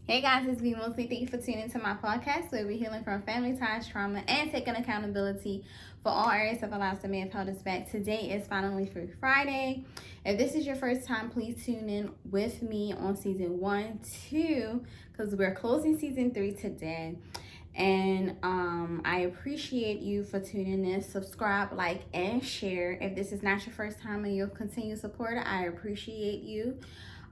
Hey guys, it's me Mostly. Thank you for tuning into my podcast where we're healing from family ties, trauma, and taking accountability for all areas of our lives that may have held us back. Today is Finally Free Friday. If this is your first time, please tune in with me on season 1, 2, because we're closing season 3 today. And I appreciate you for tuning in. Subscribe, like, and share. If this is not your first time and you'll continue supporter, I appreciate you.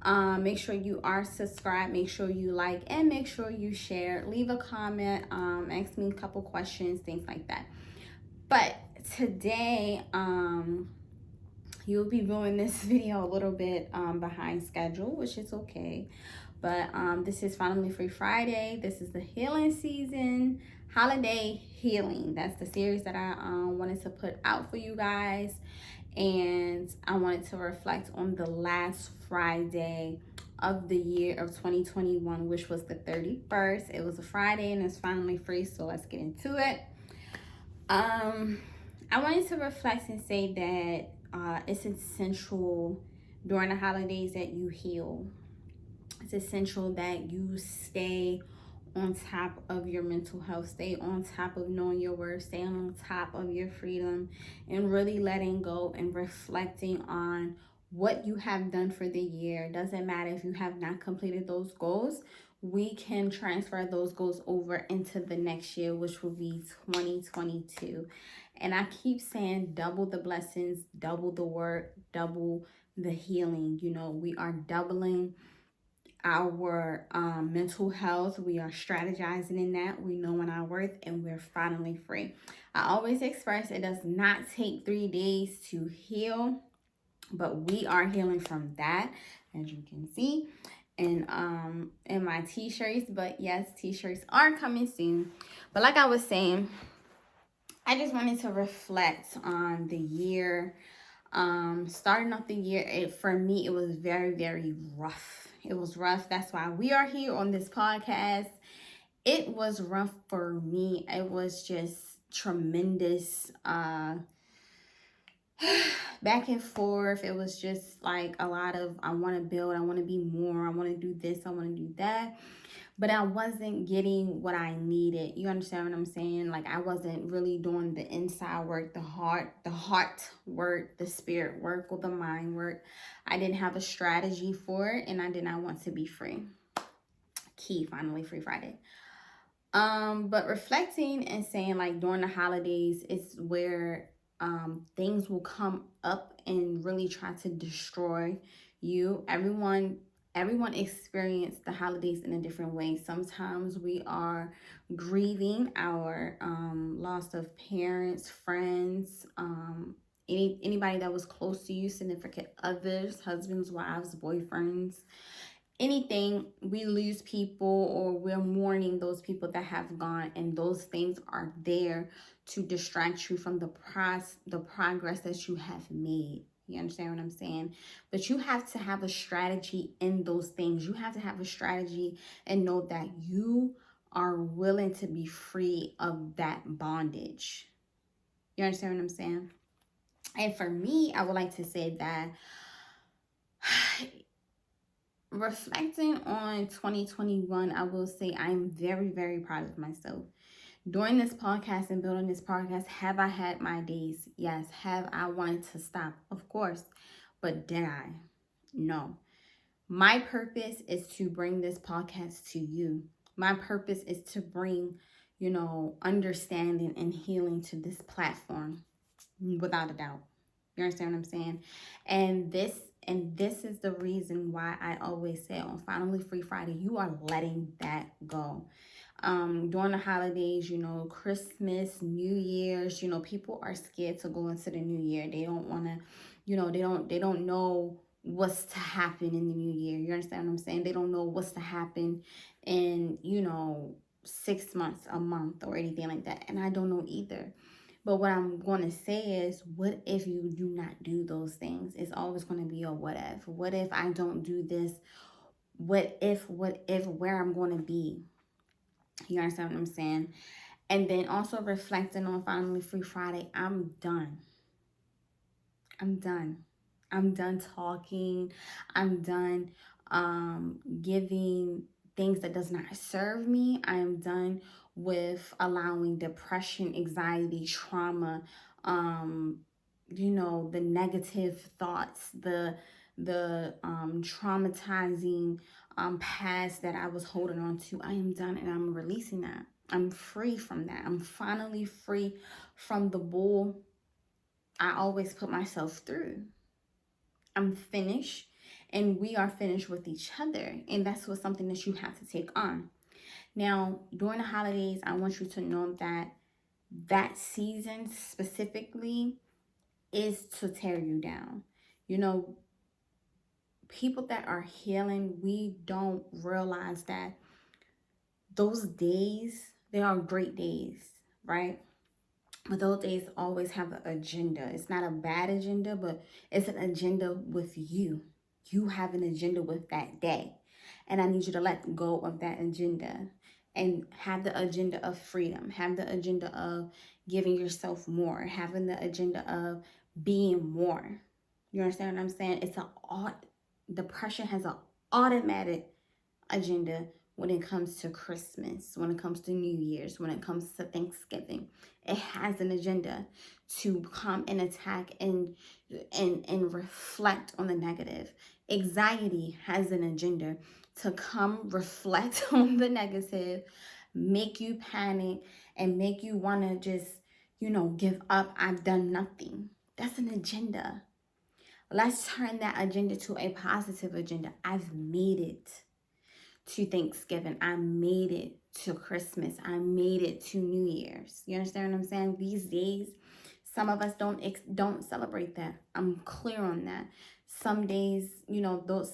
Make sure you are subscribed, make sure you like, and make sure you share. Leave a comment, ask me a couple questions, things like that. But today, you'll be viewing this video a little bit behind schedule, which is okay. But this is Finally Free Friday. This is the healing season, holiday healing. That's the series that I wanted to put out for you guys. And I wanted to reflect on the last Friday of the year of 2021, which was the 31st. It was a Friday and it's finally free, so let's get into it. I wanted to reflect and say that it's essential during the holidays that you heal. It's essential that you stay on top of your mental health, stay on top of knowing your worth, stay on top of your freedom, and really letting go and reflecting on what you have done for the year. Doesn't matter if you have not completed those goals, we can transfer those goals over into the next year, which will be 2022. And I keep saying double the blessings, double the work, double the healing. You know, we are doubling our mental health. We are strategizing in that. We know our worth, and we're finally free. I always express it does not take 3 days to heal, but we are healing from that, as you can see in my t-shirts. But yes, t-shirts are coming soon. But like I was saying, I just wanted to reflect on the year. Starting off the year, for me, it was very, very rough. It was rough. That's why we are here on this podcast. It was rough for me. It was just tremendous back and forth. It was just like a lot of I want to build, I want to be more, I want to do this, I want to do that. But I wasn't getting what I needed. You understand what I'm saying? Like I wasn't really doing the inside work, the heart work, the spirit work, or the mind work. I didn't have a strategy for it, and I did not want to be free. Key, Finally Free Friday. But reflecting and saying like during the holidays, it's where things will come up and really try to destroy you. Everyone experienced the holidays in a different way. Sometimes we are grieving our loss of parents, friends, anybody that was close to you, significant others, husbands, wives, boyfriends, anything. We lose people or we're mourning those people that have gone, and those things are there to distract you from the progress that you have made. You understand what I'm saying? But you have to have a strategy in those things. You have to have a strategy and know that you are willing to be free of that bondage. You understand what I'm saying? And for me, I would like to say that reflecting on 2021, I will say I'm very, very proud of myself. During this podcast and building this podcast, have I had my days? Yes. Have I wanted to stop? Of course. But did I? No. My purpose is to bring this podcast to you. My purpose is to bring, understanding and healing to this platform, without a doubt. You understand what I'm saying? And this is the reason why I always say on Finally Free Friday, you are letting that go. During the holidays, Christmas, New Year's, people are scared to go into the new year. They don't want to, they don't know what's to happen in the new year. You understand what I'm saying? They don't know what's to happen in, 6 months, a month, or anything like that. And I don't know either. But what I'm going to say is, what if you do not do those things? It's always going to be a what if. What if I don't do this? What if, where I'm going to be? You understand what I'm saying? And then also reflecting on Finally Free Friday, I'm done. I'm done talking. I'm done giving things that does not serve me. I am done with allowing depression, anxiety, trauma, the negative thoughts, the traumatizing past that I was holding on to. I am done, and I'm releasing that. I'm free from that. I'm finally free from the bull I always put myself through. I'm finished, and we are finished with each other. And that's something that you have to take on. Now, during the holidays, I want you to know that season specifically is to tear you down. People that are healing, we don't realize that those days, they are great days, right? But those days always have an agenda. It's not a bad agenda, but it's an agenda with you. You have an agenda with that day. And I need you to let go of that agenda and have the agenda of freedom, have the agenda of giving yourself more, having the agenda of being more. You understand what I'm saying? Depression has an automatic agenda when it comes to Christmas, when it comes to New Year's, when it comes to Thanksgiving. It has an agenda to come and attack and reflect on the negative. Anxiety has an agenda to come reflect on the negative, make you panic, and make you want to just, give up. I've done nothing. That's an agenda. Let's turn that agenda to a positive agenda. I've made it to Thanksgiving. I made it to Christmas. I made it to New Year's. You understand what I'm saying? These days, some of us don't celebrate that. I'm clear on that. Some days,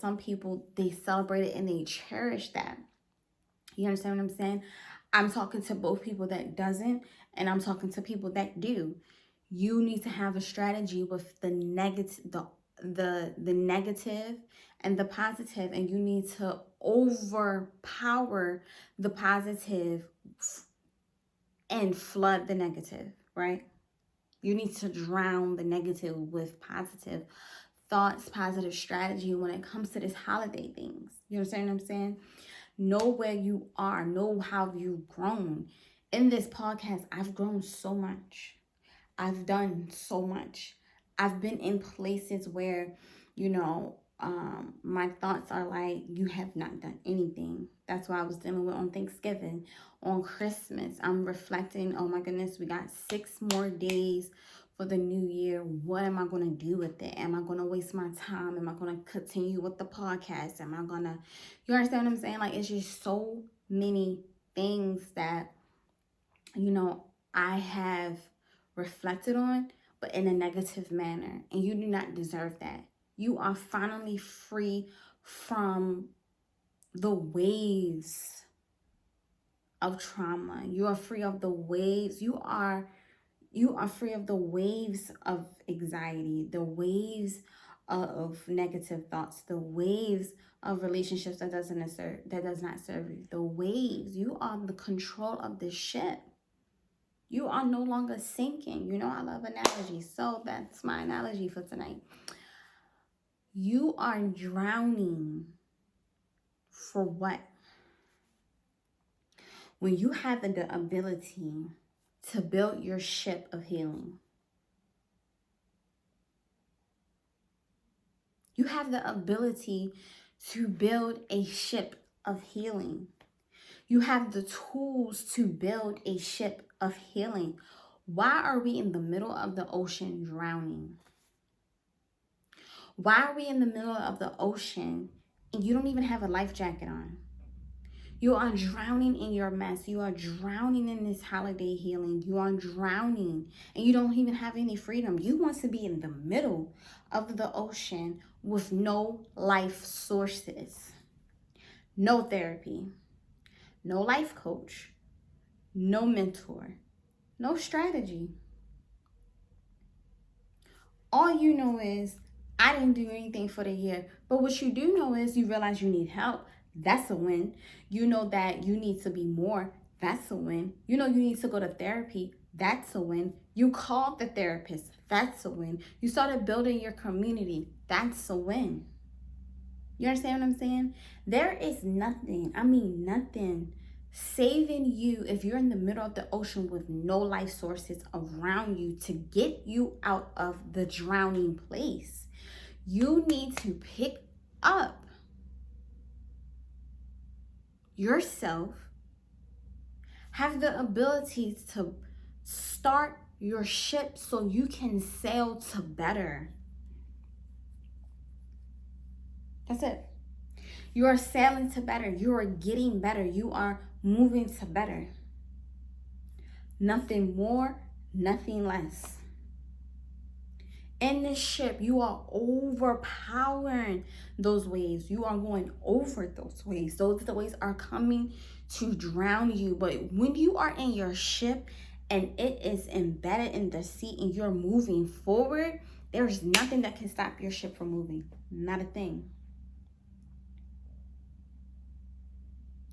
some people, they celebrate it and they cherish that. You understand what I'm saying? I'm talking to both people that doesn't, and I'm talking to people that do. You need to have a strategy with the negative, the negative and the positive, and you need to overpower the positive and flood the negative, right? You need to drown the negative with positive thoughts, positive strategy when it comes to this holiday things. You understand what I'm saying? Know where you are. Know how you've grown. In this podcast, I've grown so much. I've done so much. I've been in places where, my thoughts are like, you have not done anything. That's what I was dealing with on Thanksgiving. On Christmas, I'm reflecting, oh my goodness, we got 6 more days for the new year. What am I going to do with it? Am I going to waste my time? Am I going to continue with the podcast? Am I going to, you understand what I'm saying? Like, it's just so many things that, I have reflected on, but in a negative manner. And you do not deserve that. You are finally free from the waves of trauma. You are free of the waves. You are free of the waves of anxiety, the waves of negative thoughts, the waves of relationships that does not serve you. The waves. You are the control of the ship. You are no longer sinking. I love analogies. So that's my analogy for tonight. You are drowning for what? When you have the ability to build your ship of healing. You have the ability to build a ship of healing. You have the tools to build a ship of healing. Why are we in the middle of the ocean drowning? Why are we in the middle of the ocean and you don't even have a life jacket on? You are drowning in your mess. You are drowning in this holiday healing. You are drowning and you don't even have any freedom. You want to be in the middle of the ocean with no life sources, no therapy, no life coach, no mentor, no strategy. All you know is, I didn't do anything for the year. But what you do know is you realize you need help. That's a win. You know that you need to be more. That's a win. You know you need to go to therapy. That's a win. You called the therapist. That's a win. You started building your community. That's a win. You understand what I'm saying? There is nothing, I mean nothing, saving you if you're in the middle of the ocean with no life sources around you to get you out of the drowning place. You need to pick up yourself, have the ability to start your ship so you can sail to better. That's it. You are sailing to better. You are getting better. You are moving to better. Nothing more, nothing less. In this ship, you are overpowering those waves. You are going over those waves. Those waves are coming to drown you. But when you are in your ship and it is embedded in the sea and you're moving forward, there's nothing that can stop your ship from moving. Not a thing.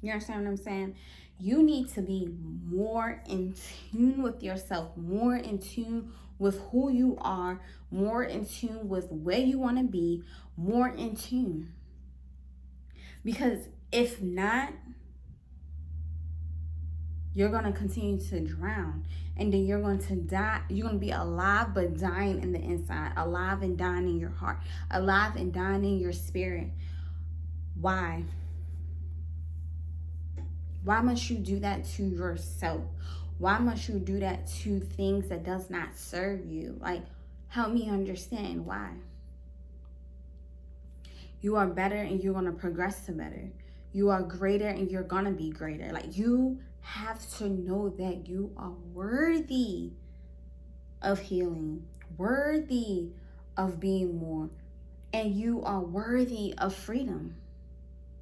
You understand what I'm saying? You need to be more in tune with yourself, more in tune with who you are, more in tune with where you want to be, more in tune. Because if not, you're going to continue to drown. And then you're going to die. You're going to be alive but dying in the inside. Alive and dying in your heart. Alive and dying in your spirit. Why? Why must you do that to yourself? Why must you do that to things that does not serve you? Like, help me understand why. You are better and you're going to progress to better. You are greater and you're going to be greater. Like, you have to know that you are worthy of healing, worthy of being more, and you are worthy of freedom.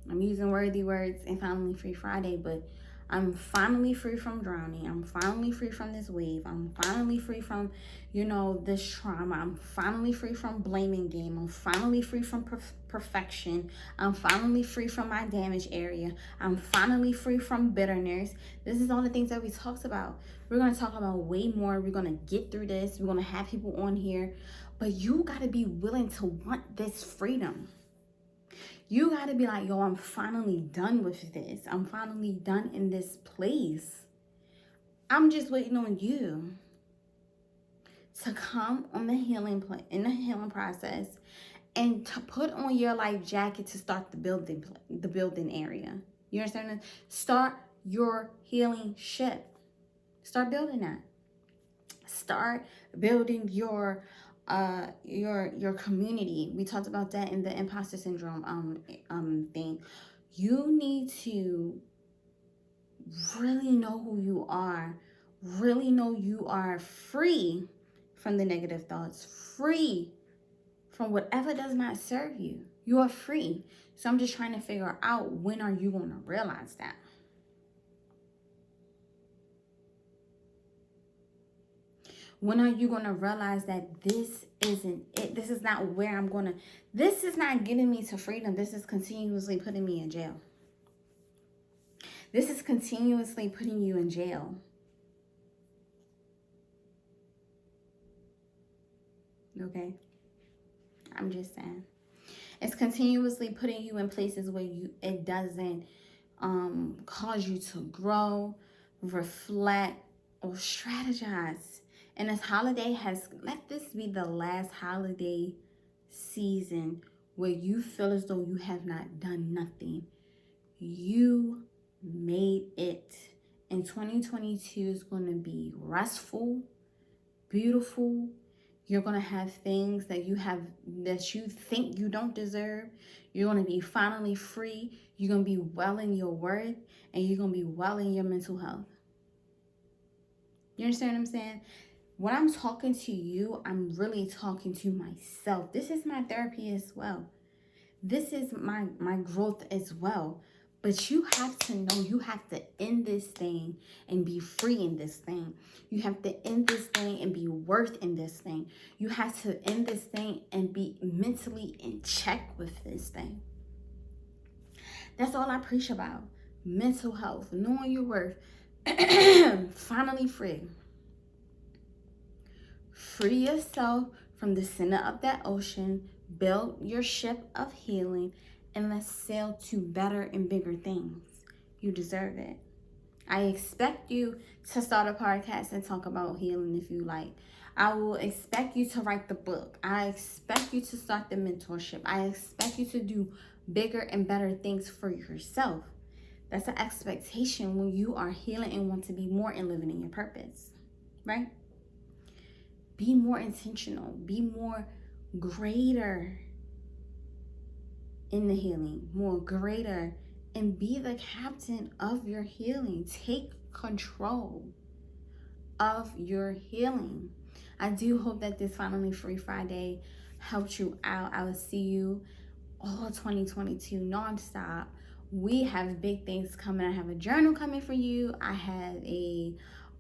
I'm using worthy words in Finally Free Friday, but I'm finally free from drowning. I'm finally free from this wave. I'm finally free from, this trauma. I'm finally free from blaming game. I'm finally free from perfection. I'm finally free from my damage area. I'm finally free from bitterness. This is all the things that we talked about. We're going to talk about way more. We're going to get through this. We're going to have people on here. But you got to be willing to want this freedom. You got to be like, yo, I'm finally done with this. I'm finally done in this place. I'm just waiting on you to come on the healing process and to put on your life jacket to start the building area. You understand? Start your healing ship. Start building that. Start building your community. We talked about that in the imposter syndrome thing. You need to really know who you are, really know you are free from the negative thoughts, free from whatever does not serve you. You are free. So I'm just trying to figure out, when are you going to realize that? When are you going to realize that this isn't it? This is not where I'm going to... This is not getting me to freedom. This is continuously putting me in jail. This is continuously putting you in jail. Okay? I'm just saying. It's continuously putting you in places where it doesn't cause you to grow, reflect, or strategize. And this holiday let this be the last holiday season where you feel as though you have not done nothing. You made it. And 2022 is going to be restful, beautiful. You're going to have things that you think you don't deserve. You're going to be finally free. You're going to be well in your worth, and you're going to be well in your mental health. You understand what I'm saying? When I'm talking to you, I'm really talking to myself. This is my therapy as well. This is my growth as well. But you have to know, you have to end this thing and be free in this thing. You have to end this thing and be worth in this thing. You have to end this thing and be mentally in check with this thing. That's all I preach about. Mental health, knowing your worth. Finally free. Free yourself from the center of that ocean. Build your ship of healing and let's sail to better and bigger things. You deserve it. I expect you to start a podcast and talk about healing if you like. I will expect you to write the book. I expect you to start the mentorship. I expect you to do bigger and better things for yourself. That's an expectation when you are healing and want to be more and living in your purpose, right? Be more intentional. Be more greater in the healing, more greater, and be the captain of your healing. Take control of your healing. I do hope that this Finally Free Friday helped you out. I will see you all 2022 nonstop. We have big things coming. I have a journal coming for you. I have a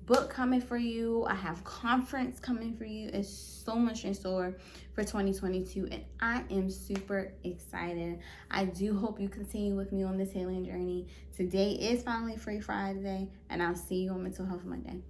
book coming for you. I have conference coming for you. It's so much in store for 2022, and I am super excited. I do hope you continue with me on this healing journey. Today is Finally Free Friday, and I'll see you on Mental Health Monday.